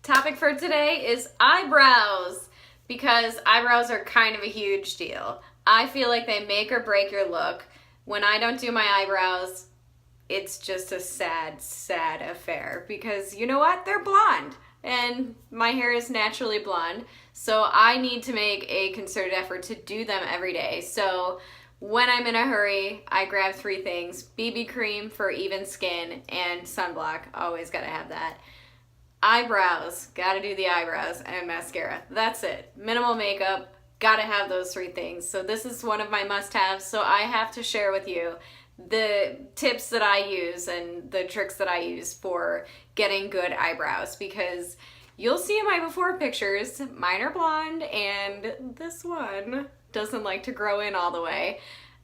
Topic for today is eyebrows, because eyebrows are kind of a huge deal. I feel like they make or break your look. When I don't do my eyebrows, it's just a sad, sad affair, because you know what? They're blonde and my hair is naturally blonde. So I need to make a concerted effort to do them every day. So when I'm in a hurry, I grab three things: BB cream for even skin and sunblock. Always gotta have that. Eyebrows, gotta do the eyebrows, and mascara. That's it. Minimal makeup, gotta have those three things. So this is one of my must-haves, so I have to share with you the tips that I use and the tricks that I use for getting good eyebrows, because you'll see in my before pictures, mine are blonde and this one doesn't like to grow in all the way.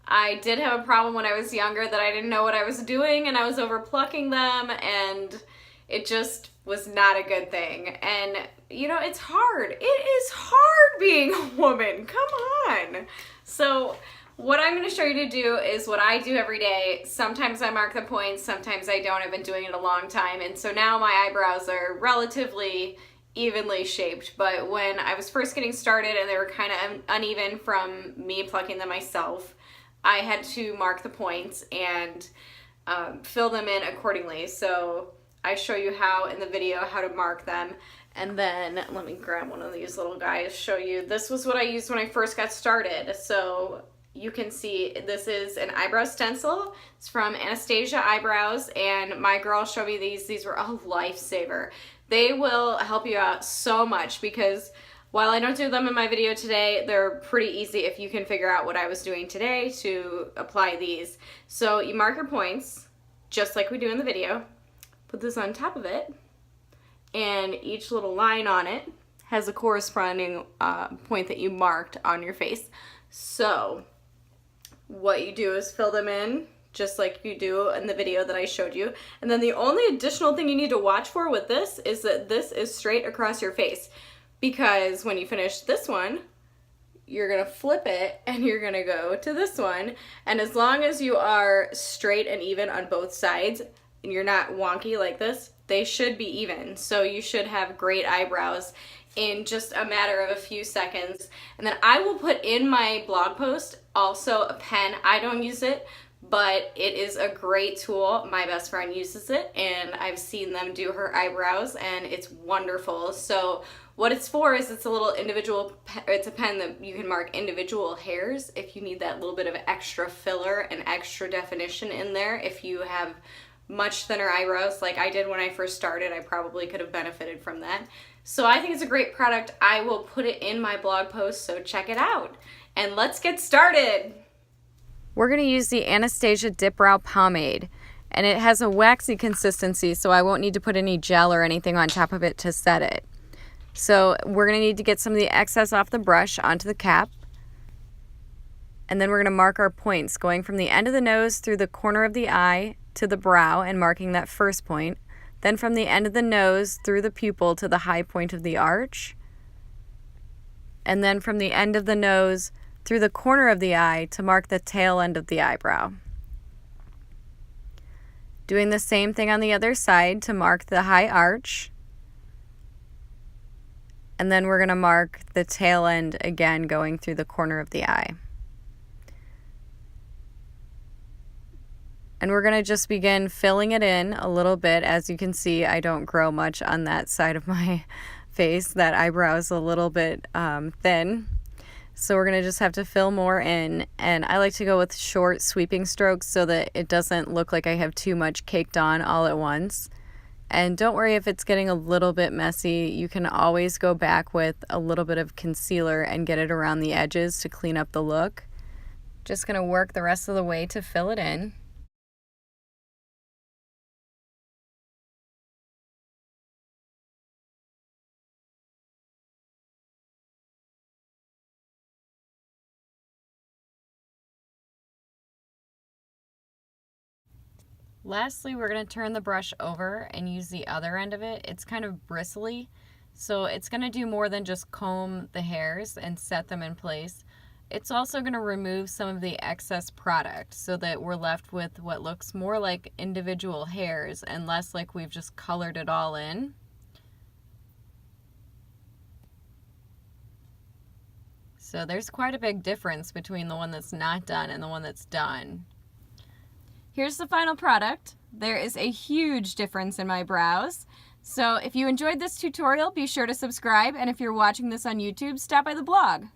I did have a problem when I was younger that I didn't know what I was doing and I was over plucking them, and it just was not a good thing. And you know, it's hard. It is hard being a woman. Come on. So what I'm going to show you to do is what I do every day. Sometimes I mark the points, sometimes I don't. I've been doing it a long time, and so now my eyebrows are relatively evenly shaped. But when I was first getting started and they were kind of uneven from me plucking them myself, I had to mark the points and fill them in accordingly. So I show you how in the video how to mark them. And then let me grab one of these little guys, show you. This was what I used when I first got started. So you can see this is an eyebrow stencil. It's from Anastasia Eyebrows, and my girl showed me these. These were a lifesaver. They will help you out so much, because while I don't do them in my video today, they're pretty easy if you can figure out what I was doing today to apply these. So you mark your points, just like we do in the video. Put this on top of it, and each little line on it has a corresponding point that you marked on your face. So what you do is fill them in just like you do in the video that I showed you. And then the only additional thing you need to watch for with this is that this is straight across your face, because when you finish this one, you're gonna flip it and you're gonna go to this one. And as long as you are straight and even on both sides and you're not wonky like this, they should be even. So you should have great eyebrows in just a matter of a few seconds. And then I will put in my blog post also a pen. I don't use it, but it is a great tool. My best friend uses it, and I've seen them do her eyebrows, and it's wonderful. So what it's for is it's a little individual, it's a pen that you can mark individual hairs if you need that little bit of extra filler and extra definition in there. If you have much thinner eyebrows like I did when I first started, I probably could have benefited from that. So I think it's a great product. I will put it in my blog post, so check it out. And let's get started. We're going to use the Anastasia Dip Brow Pomade, and it has a waxy consistency, so I won't need to put any gel or anything on top of it to set it. So we're going to need to get some of the excess off the brush onto the cap, and then we're going to mark our points, going from the end of the nose through the corner of the eye to the brow and marking that first point, then from the end of the nose through the pupil to the high point of the arch, and then from the end of the nose through the corner of the eye to mark the tail end of the eyebrow. Doing the same thing on the other side to mark the high arch, and then we're going to mark the tail end again, going through the corner of the eye. And we're going to just begin filling it in a little bit. As you can see, I don't grow much on that side of my face. That eyebrow is a little bit thin. So we're going to just have to fill more in. And I like to go with short sweeping strokes so that it doesn't look like I have too much caked on all at once. And don't worry if it's getting a little bit messy. You can always go back with a little bit of concealer and get it around the edges to clean up the look. Just going to work the rest of the way to fill it in. Lastly, we're going to turn the brush over and use the other end of it. It's kind of bristly, so it's going to do more than just comb the hairs and set them in place. It's also going to remove some of the excess product so that we're left with what looks more like individual hairs and less like we've just colored it all in. So there's quite a big difference between the one that's not done and the one that's done. Here's the final product. There is a huge difference in my brows. So if you enjoyed this tutorial, be sure to subscribe, and if you're watching this on YouTube, stop by the blog.